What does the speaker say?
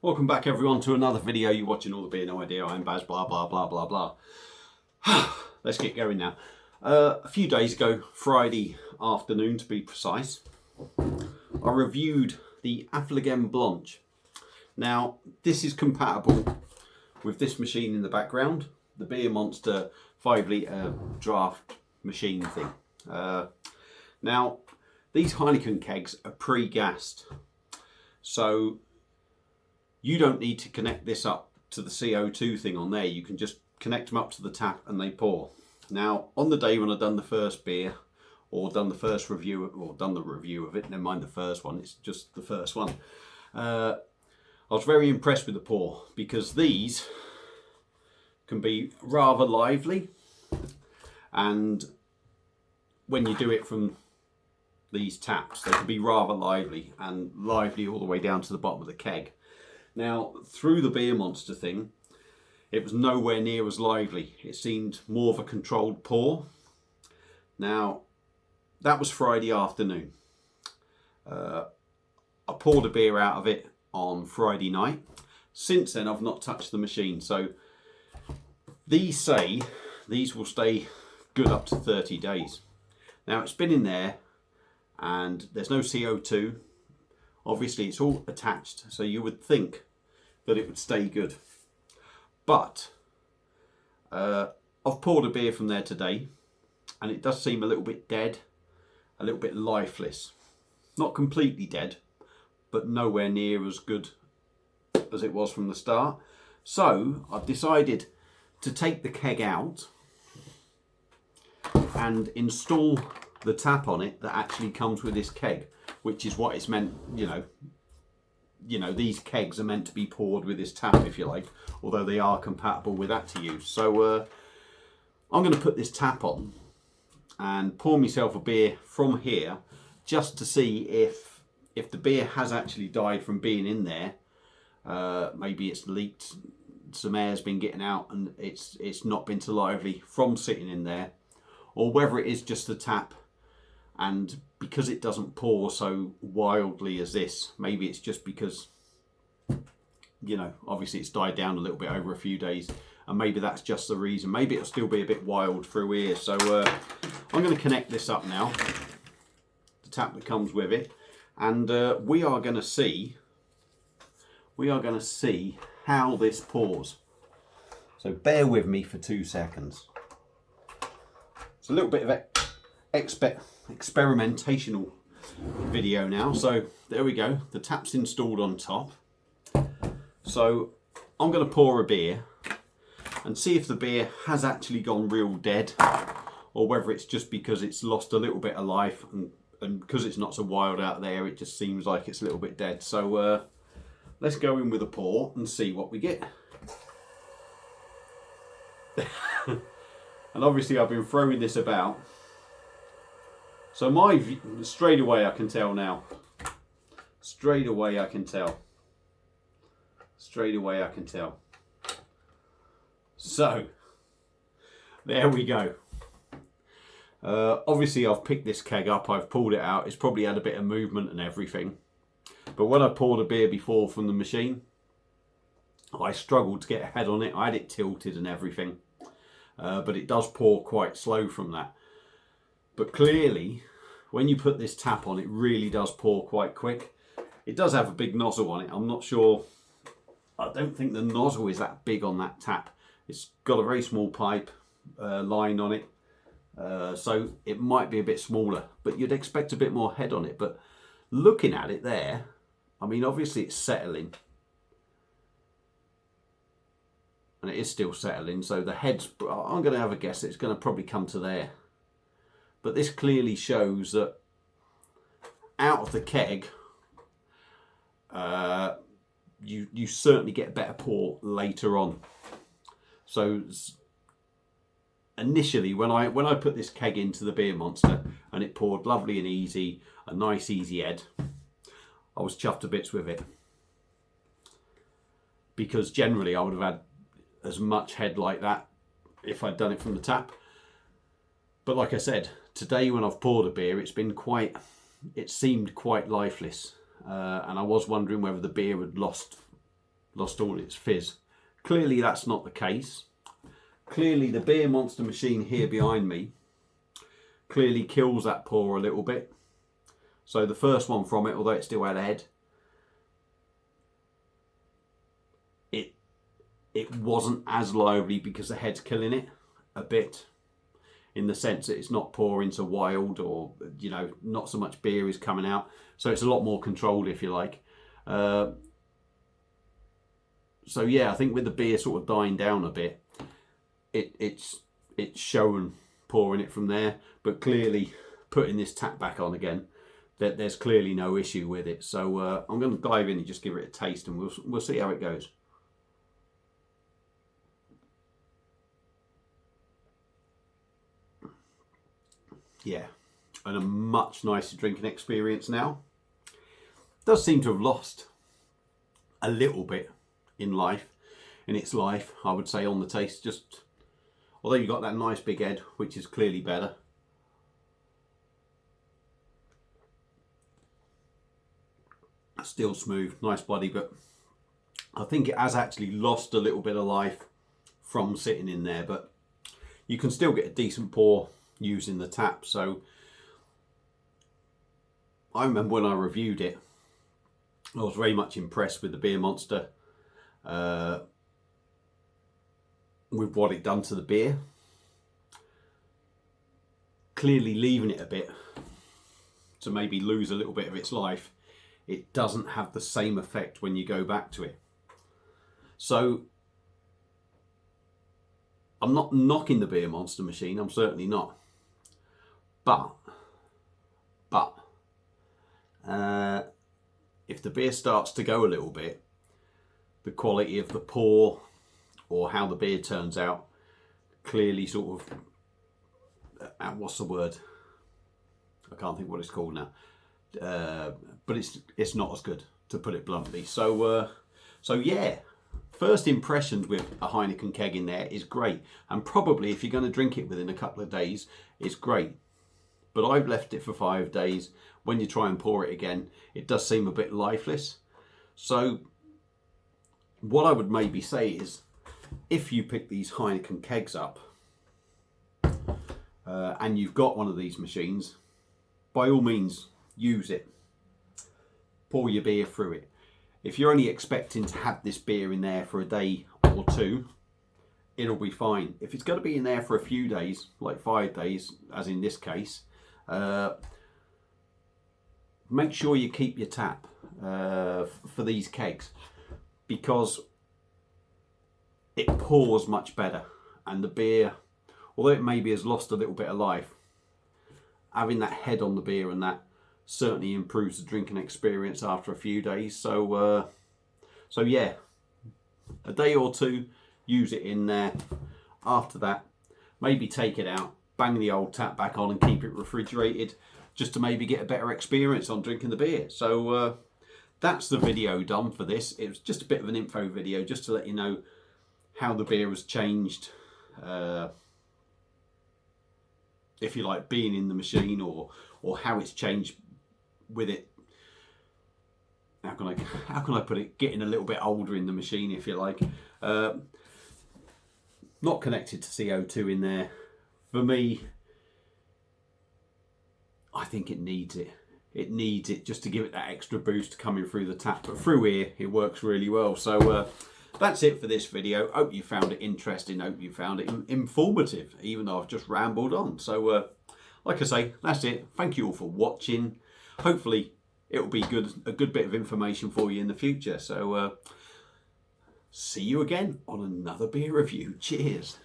Welcome back everyone to another video. You're watching All the Beer No Idea. I'm Baz, blah blah blah blah blah. Let's get going now. A few days ago, Friday afternoon to be precise, I reviewed the Affligem Blanche. Now this is compatible with this machine in the background, the beermonster 5 litre draft machine thing. Now these Heineken kegs are pre-gassed, so you don't need to connect this up to the CO2 thing on there. You can just connect them up to the tap and they pour. Now, on the day when I've done the first beer, or done the first review, or done the review of it, never mind the first one, it's just the first one, I was very impressed with the pour, because these can be rather lively, and when you do it from these taps, they can be rather lively, and lively all the way down to the bottom of the keg. Now, through the beermonster thing, it was nowhere near as lively. It seemed more of a controlled pour. Now, that was Friday afternoon. I poured a beer out of it on Friday night. Since then, I've not touched the machine. So, these say these will stay good up to 30 days. Now, it's been in there and there's no CO2. Obviously it's all attached, so you would think that it would stay good. But I've poured a beer from there today and it does seem a little bit dead, a little bit lifeless. Not completely dead, but nowhere near as good as it was from the start. So I've decided to take the keg out and install the tap on it that actually comes with this keg, which is what it's meant, you know, these kegs are meant to be poured with this tap, if you like, although they are compatible with that to use. So I'm going to put this tap on and pour myself a beer from here, just to see if the beer has actually died from being in there. Maybe it's leaked, some air's been getting out and it's not been so lively from sitting in there, or whether it is just the tap, and because it doesn't pour so wildly as this, maybe it's just because, you know, obviously it's died down a little bit over a few days, and maybe that's just the reason. Maybe it'll still be a bit wild through here. So I'm going to connect this up now, the tap that comes with it, and we are going to see how this pours. So bear with me for 2 seconds. It's a little bit of experimentational video now. So there we go, the tap's installed on top. So I'm going to pour a beer and see if the beer has actually gone real dead, or whether it's just because it's lost a little bit of life, and because it's not so wild out there, it just seems like it's a little bit dead. So let's go in with a pour and see what we get. And obviously I've been throwing this about, so straight away I can tell now. Straight away I can tell. So, there we go. Obviously I've picked this keg up, I've pulled it out, it's probably had a bit of movement and everything. But when I poured a beer before from the machine, I struggled to get a head on it. I had it tilted and everything. But it does pour quite slow from that. But clearly, when you put this tap on, it really does pour quite quick. It does have a big nozzle on it. I'm not sure, I don't think the nozzle is that big on that tap. It's got a very small pipe line on it. So it might be a bit smaller, but you'd expect a bit more head on it. But looking at it there, I mean, obviously it's settling. And it is still settling, so the head's, I'm going to have a guess, it's going to probably come to there. But this clearly shows that out of the keg, you certainly get better pour later on. So initially, when I put this keg into the beermonster and it poured lovely and easy, a nice easy head, I was chuffed to bits with it, because generally I would have had as much head like that if I'd done it from the tap. But like I said, today when I've poured a beer, it seemed quite lifeless, and I was wondering whether the beer had lost lost all its fizz. Clearly that's not the case. Clearly the beer monster machine here behind me clearly kills that pour a little bit. So the first one from it, although it still had a head, it wasn't as lively because the head's killing it a bit, in the sense that it's not pouring so wild, or, you know, not so much beer is coming out. So it's a lot more controlled, if you like. So yeah, I think with the beer sort of dying down a bit, it's shown pouring it from there. But clearly putting this tap back on again, that there's clearly no issue with it. So I'm going to dive in and just give it a taste, and we'll see how it goes. Yeah, and a much nicer drinking experience now. Does seem to have lost a little bit in its life, I would say, on the taste. Just, although you got that nice big head, which is clearly better. Still smooth, nice body, but I think it has actually lost a little bit of life from sitting in there, but you can still get a decent pour using the tap. So I remember when I reviewed it, I was very much impressed with the beer monster, with what it done to the beer. Clearly leaving it a bit to maybe lose a little bit of its life, it doesn't have the same effect when you go back to it. So I'm not knocking the beer monster machine, I'm certainly not. But if the beer starts to go a little bit, the quality of the pour or how the beer turns out clearly sort of, what's the word? I can't think what it's called now. But it's not as good, to put it bluntly. So yeah, first impressions with a Heineken keg in there is great, and probably if you're going to drink it within a couple of days, it's great. But I've left it for 5 days. When you try and pour it again, it does seem a bit lifeless. So what I would maybe say is, if you pick these Heineken kegs up and you've got one of these machines, by all means use it. Pour your beer through it. If you're only expecting to have this beer in there for a day or two, it'll be fine. If it's going to be in there for a few days, like 5 days, as in this case, make sure you keep your tap for these kegs, because it pours much better, and the beer, although it maybe has lost a little bit of life, having that head on the beer and that certainly improves the drinking experience after a few days. So yeah, a day or two, use it in there. After that, maybe take it out, bang the old tap back on and keep it refrigerated, just to maybe get a better experience on drinking the beer. So that's the video done for this. It was just a bit of an info video, just to let you know how the beer has changed, if you like, being in the machine, or how it's changed with it. How can I put it? Getting a little bit older in the machine, if you like. Not connected to CO2 in there. For me, I think it needs it. It needs it just to give it that extra boost coming through the tap. But through here, it works really well. So that's it for this video. Hope you found it interesting. Hope you found it informative, even though I've just rambled on. So like I say, that's it. Thank you all for watching. Hopefully it will be a good bit of information for you in the future. So see you again on another beer review. Cheers.